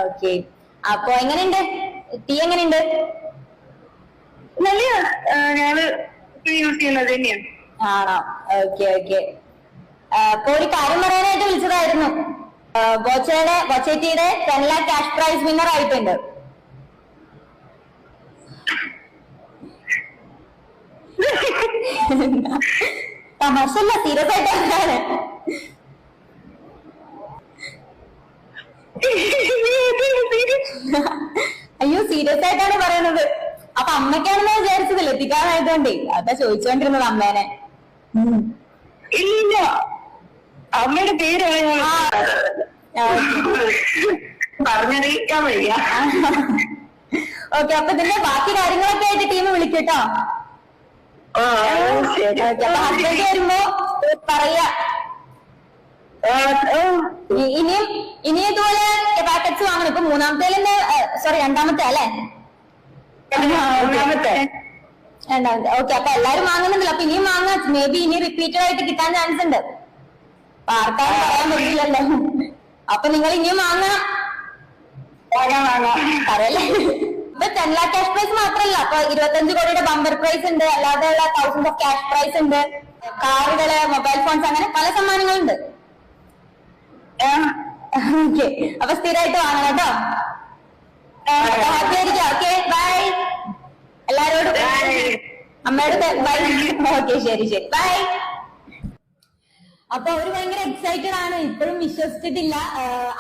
Okay. അപ്പൊ എങ്ങനെയുണ്ട് tea? എങ്ങനെയുണ്ട്? നല്ല ഞങ്ങള് യൂസ് ചെയ്യുന്നത് തന്നെയാണ്. ആണോ? Okay okay. അപ്പൊ ഒരു കാര്യം പറയാനായിട്ട് വിളിച്ചതായിരുന്നു. ബോച്ചേറ്റിയുടെ 10 lakh ക്യാഷ് പ്രൈസ് വിന്നർ ആയിട്ടുണ്ട്. തമാശല്ല, സീരിയസ് ആയിട്ടാണ്. അയ്യോ, സീരിയസ് ആയിട്ടാണ് പറയണത്. അപ്പൊ അമ്മയ്ക്കാണെന്ന് വിചാരിച്ചത്, ലത്തിക്കാനായതുകൊണ്ടേ അതാ ചോദിച്ചോണ്ടിരുന്നത് അമ്മേനെ. ഇല്ല, അമ്മയുടെ പേര് പറഞ്ഞറിയിക്കാൻ വയ്യ. ഓക്കെ, അപ്പൊ ഇതിന്റെ ബാക്കി കാര്യങ്ങളൊക്കെ ആയിട്ട് ടീം വിളിക്കട്ടോ. അപ്പൊ ഹസ്ബൻഡ് വരുമ്പോ പറയാ. ഇനിയും ഇതുപോലെ പാക്കറ്റ്സ് വാങ്ങണം. ഇപ്പൊ മൂന്നാമത്തെ സോറി രണ്ടാമത്തെ അല്ലെ? രണ്ടാമത്തെ. ഓക്കെ, അപ്പൊ എല്ലാരും വാങ്ങുന്നുണ്ടല്ലോ. അപ്പൊ ഇനിയും വാങ്ങാം. മേ ബി ഇനി റിപ്പീറ്റഡ് ആയിട്ട് കിട്ടാൻ ചാൻസ് ഉണ്ട്. ആർക്കാരും പറയാൻ പറ്റില്ലല്ലോ. അപ്പൊ നിങ്ങൾ ഇനിയും വാങ്ങണം. പറയല്ലേ. ഇപ്പൊ 10 lakh ക്യാഷ് പ്രൈസ് മാത്രല്ല, അപ്പൊ 25 കോടിയുടെ ബമ്പർ പ്രൈസ് ഉണ്ട്, അല്ലാതെയുള്ള തൗസൻഡ് ഓഫ് ക്യാഷ് പ്രൈസ് ഉണ്ട്, കാറുകള്, മൊബൈൽ ഫോൺസ്, അങ്ങനെ പല സമ്മാനങ്ങളുണ്ട്. ഓക്കെ, അപ്പൊ സ്ഥിരമായിട്ട് വാങ്ങണം കേട്ടോ. ഹാപ്പി ആയിരിക്കാം. ഓക്കെ, ബൈ എല്ലാരോടും. അമ്മയുടെ ബൈ. ഓക്കെ, ശരി ശരി, ബൈ. അപ്പൊ അവര് ഭയങ്കര എക്സൈറ്റഡ് ആണ്. ഇപ്പോഴും വിശ്വസിച്ചിട്ടില്ല.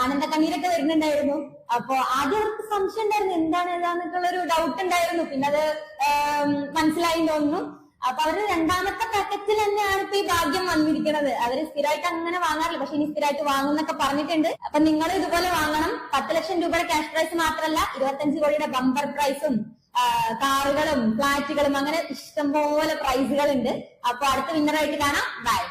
ആനന്ദ കണ്ണീരൊക്കെ വരുന്നുണ്ടായിരുന്നു. അപ്പൊ ആദ്യം അവർക്ക് സംശയം ഉണ്ടായിരുന്നു, എന്താണ് ഏതാന്നൊക്കെയുള്ള ഒരു ഡൗട്ട് ഉണ്ടായിരുന്നു. പിന്നെ അത് മനസ്സിലായി തോന്നുന്നു. അപ്പൊ അവര് രണ്ടാമത്തെ പാക്കറ്റിൽ തന്നെയാണ് ഇപ്പൊ ഈ ഭാഗ്യം വന്നിരിക്കുന്നത്. അവര് സ്ഥിരമായിട്ട് അങ്ങനെ വാങ്ങാറില്ല, പക്ഷെ ഇനി സ്ഥിരമായിട്ട് വാങ്ങുന്നൊക്കെ പറഞ്ഞിട്ടുണ്ട്. അപ്പൊ നിങ്ങൾ ഇതുപോലെ വാങ്ങണം. 10 ലക്ഷം രൂപയുടെ ക്യാഷ് പ്രൈസ് മാത്രമല്ല, 25 കോടിയുടെ ബമ്പർ പ്രൈസും കാറുകളും ഫ്ലാറ്റുകളും അങ്ങനെ ഇഷ്ടംപോലെ പ്രൈസുകളുണ്ട്. അപ്പൊ അടുത്ത വിന്നറായിട്ട് കാണാം. ബൈ.